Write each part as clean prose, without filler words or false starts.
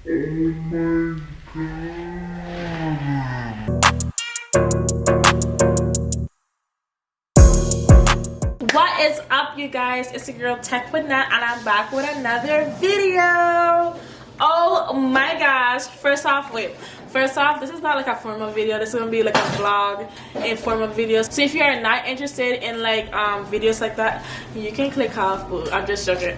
What is up, you guys? It's your girl Tech with Nat, and I'm back with another video. Oh my gosh. First off, this is not like a formal video. This is gonna be like a vlog in form of videos. So if you are not interested in like videos like that, you can click off. I'm just joking.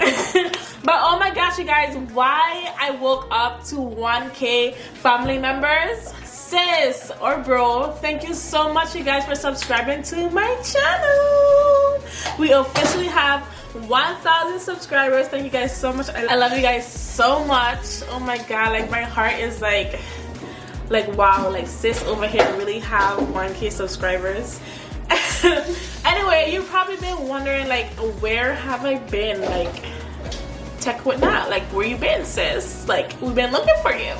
But oh my gosh, you guys, why I woke up to 1K family members? Sis or bro, thank you so much, you guys, for subscribing to my channel. We officially have 1,000 subscribers. Thank you guys so much. I love you guys so much. Oh my god, like my heart is like wow, like sis over here really have 1K subscribers. Anyway, you've probably been wondering like, where have I been? Like, Tech with Nat, like where you been, sis? Like, we've been looking for you.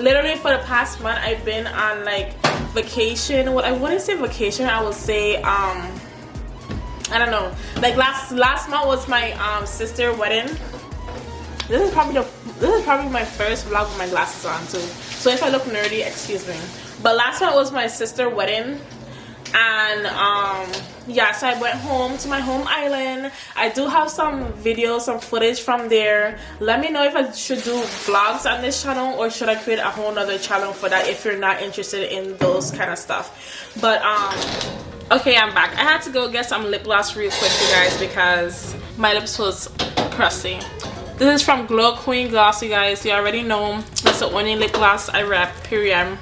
Literally for the past month I've been on like vacation. Well, I wouldn't say vacation, I would say I don't know, like last month was my sister wedding. This is probably my first vlog with my glasses on too, so if I look nerdy, excuse me. But last month was my sister wedding, and yeah, so I went home to my home island. I do have some videos, some footage from there. Let me know if I should do vlogs on this channel, or should I create a whole nother channel for that if you're not interested in those kind of stuff. But okay, I'm back. I had to go get some lip gloss real quick, you guys, because my lips was crusty. This is from Glow Queen Gloss, you guys. You already know that's the only lip gloss I rep, period.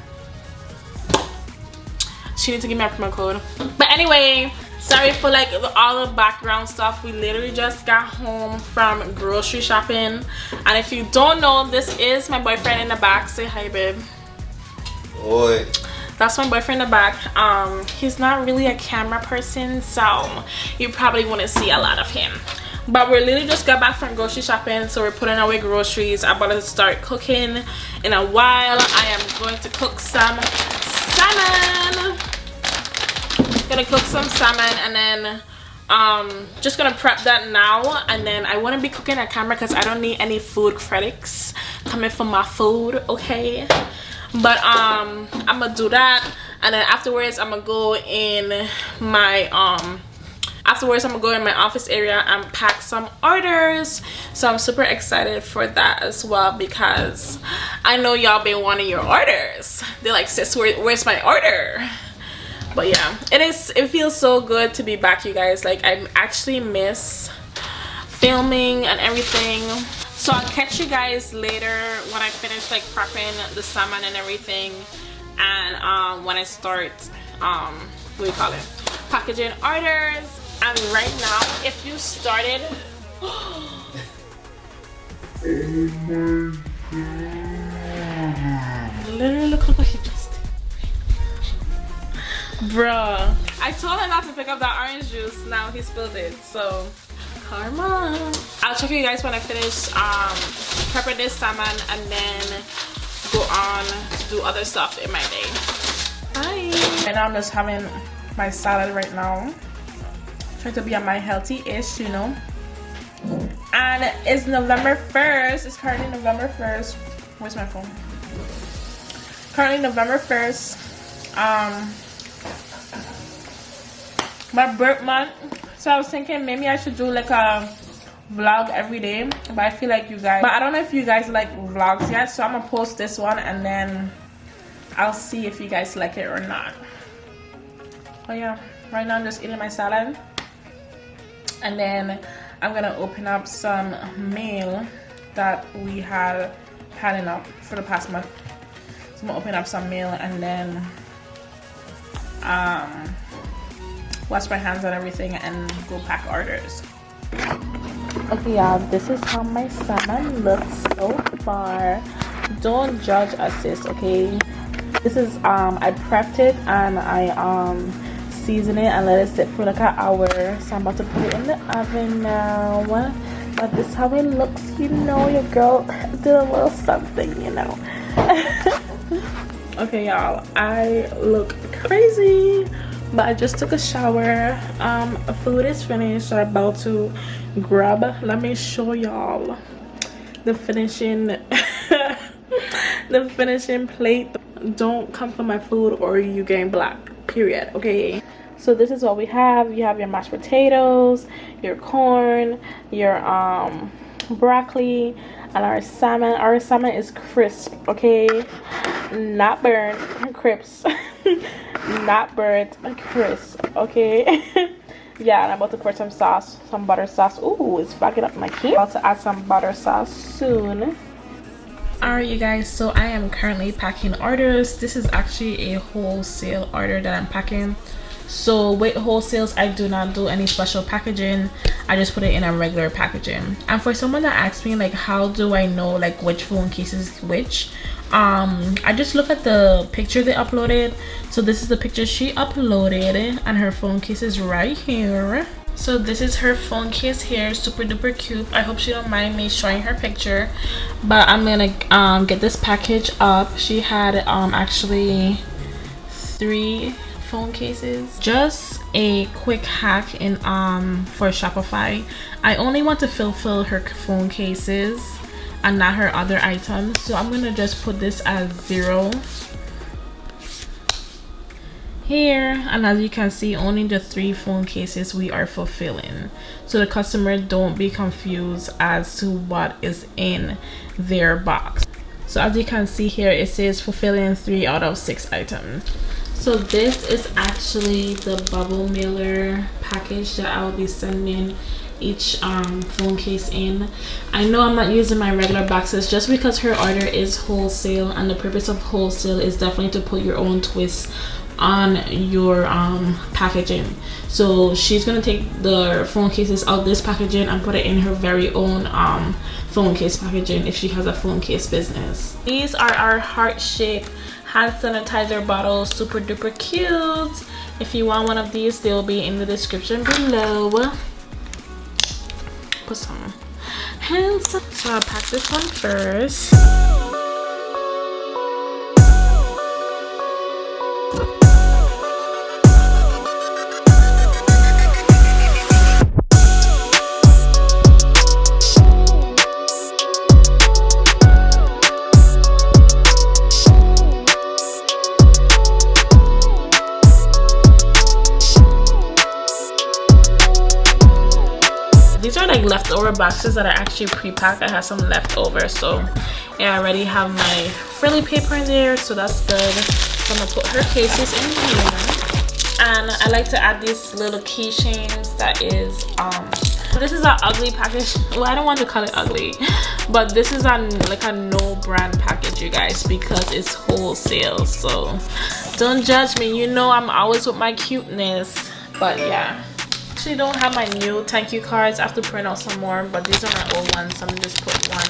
She needs to give me a promo code. But anyway, sorry for like all the background stuff. We literally just got home from grocery shopping, and if you don't know, this is my boyfriend in the back. Say hi, babe. Oi. That's my boyfriend in the back. He's not really a camera person, so you probably wouldn't see a lot of him. But we literally just got back from grocery shopping, so we're putting away groceries. I'm about to start cooking in a while. I am going to cook some salmon. Gonna cook some salmon, and then just gonna prep that now, and then I wouldn't be cooking on camera because I don't need any food critics coming for my food, okay? But I'm gonna do that, and then afterwards I'm gonna go in my office area and pack some orders. So I'm super excited for that as well, because I know y'all been wanting your orders. They're like, sis, where's my order? But yeah, it feels so good to be back, you guys. Like, I actually miss filming and everything. So I'll catch you guys later when I finish like prepping the salmon and everything, and when I start what do you call it, packaging orders. And right now, if you started oh my god, literally look what he just did. Bruh, I told him not to pick up that orange juice. Now he spilled it, so karma. I'll check you guys when I finish prepping this salmon, and then go on to do other stuff in my day. Bye. Right now I'm just having my salad right now, trying to be on my healthy-ish, you know. And it's November 1st. It's currently November 1st. Where's my phone? Currently November 1st. My birth month. So I was thinking maybe I should do like a vlog every day, but I feel like you guys, but I don't know if you guys like vlogs yet, so I'm gonna post this one and then I'll see if you guys like it or not. But yeah, right now I'm just eating my salad, and then I'm gonna open up some mail that we had piling up for the past month. So I'm gonna open up some mail and then wash my hands and everything and go pack orders. Okay, y'all, this is how my salmon looks so far. Don't judge us, sis, okay? This is I prepped it and I seasoned it and let it sit for like an hour. So I'm about to put it in the oven now. But this is how it looks, you know. Your girl did a little something, you know. Okay, y'all, I look crazy, but I just took a shower. Food is finished. I'm about to grab. Let me show y'all the finishing The finishing plate. Don't come for my food or you getting blocked, period. Okay, so this is what we have. You have your mashed potatoes, your corn, your broccoli, and our salmon. Our salmon is crisp, okay, not burnt, crisp. Not burnt, crisp, okay. Yeah, and I'm about to pour some sauce, some butter sauce. Ooh, it's backing up my key. About to add some butter sauce soon. Alright, you guys, so I am currently packing orders. This is actually a wholesale order that I'm packing. So with wholesales, I do not do any special packaging. I just put it in a regular packaging. And for someone that asked me like, how do I know like which phone case is which, I just look at the picture they uploaded. So this is the picture she uploaded, and her phone case is right here. So this is her phone case here, super duper cute. I hope she don't mind me showing her picture, but I'm gonna get this package up. She had actually 3 phone cases. Just a quick hack in for Shopify. I only want to fulfill her phone cases and not her other items, so I'm gonna just put this as 0 here, and as you can see, only the 3 phone cases we are fulfilling, so the customer don't be confused as to what is in their box. So as you can see here, it says fulfilling 3 out of 6 items. So this is actually the bubble mailer package that I will be sending each phone case in. I know I'm not using my regular boxes just because her order is wholesale, and the purpose of wholesale is definitely to put your own twist on your packaging. So she's gonna take the phone cases out this packaging and put it in her very own phone case packaging if she has a phone case business. These are our heart-shaped hand sanitizer bottles, super duper cute. If you want one of these, they'll be in the description below. Put some hands. So I'll pack this one first. These are like leftover boxes that I actually pre-packed. I have some leftover, so yeah, I already have my frilly paper in there, so that's good. So I'm gonna put her cases in here, and I like to add these little keychains. That is this is an ugly package. Well, I don't want to call it ugly, but this is like a no brand package, you guys, because it's wholesale. So don't judge me, you know I'm always with my cuteness. But yeah, actually don't have my new thank you cards. I have to print out some more, but these are my old ones, so I'm gonna just put one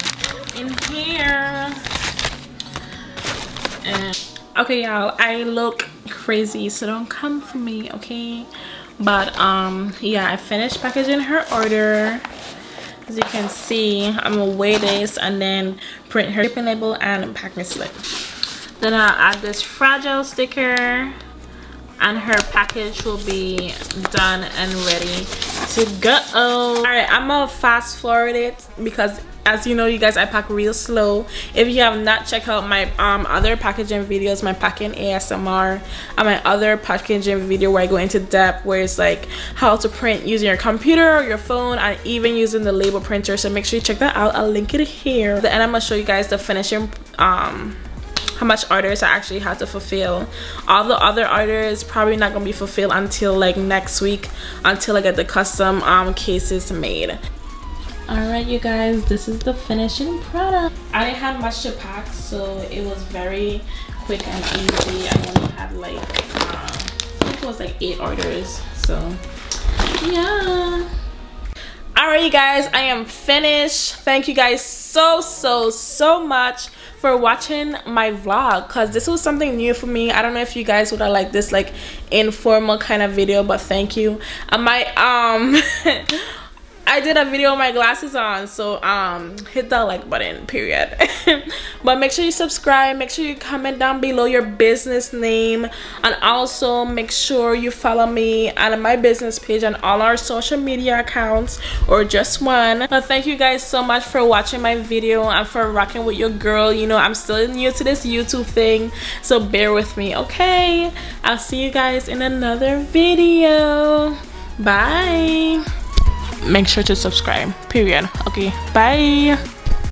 in here. And okay, y'all, I look crazy, so don't come for me, okay? But yeah, I finished packaging her order. As you can see, I'm gonna weigh this and then print her shipping label and packing slip. Then I'll add this fragile sticker, and her package will be done and ready to go. All right, I'm gonna fast forward it because, as you know, you guys, I pack real slow. If you have not checked out my other packaging videos, my packing ASMR, and my other packaging video where I go into depth, where it's like how to print using your computer or your phone, and even using the label printer, so make sure you check that out. I'll link it here. And I'm gonna show you guys the finishing how much orders I actually had to fulfill. All the other orders probably not gonna be fulfilled until like next week, until I get the custom cases made. Alright, you guys, this is the finishing product. I didn't have much to pack, so it was very quick and easy. I only had like I think it was like 8 orders, so yeah. Alright, you guys, I am finished. Thank you guys so much for watching my vlog, because this was something new for me. I don't know if you guys would have liked this like informal kind of video, but thank you. I might I did a video with my glasses on, so hit that like button, period. But make sure you subscribe, make sure you comment down below your business name, and also make sure you follow me on my business page on all our social media accounts, or just one. But thank you guys so much for watching my video and for rocking with your girl. You know, I'm still new to this YouTube thing, so bear with me, okay? I'll see you guys in another video. Bye. Make sure to subscribe, period. Okay, bye.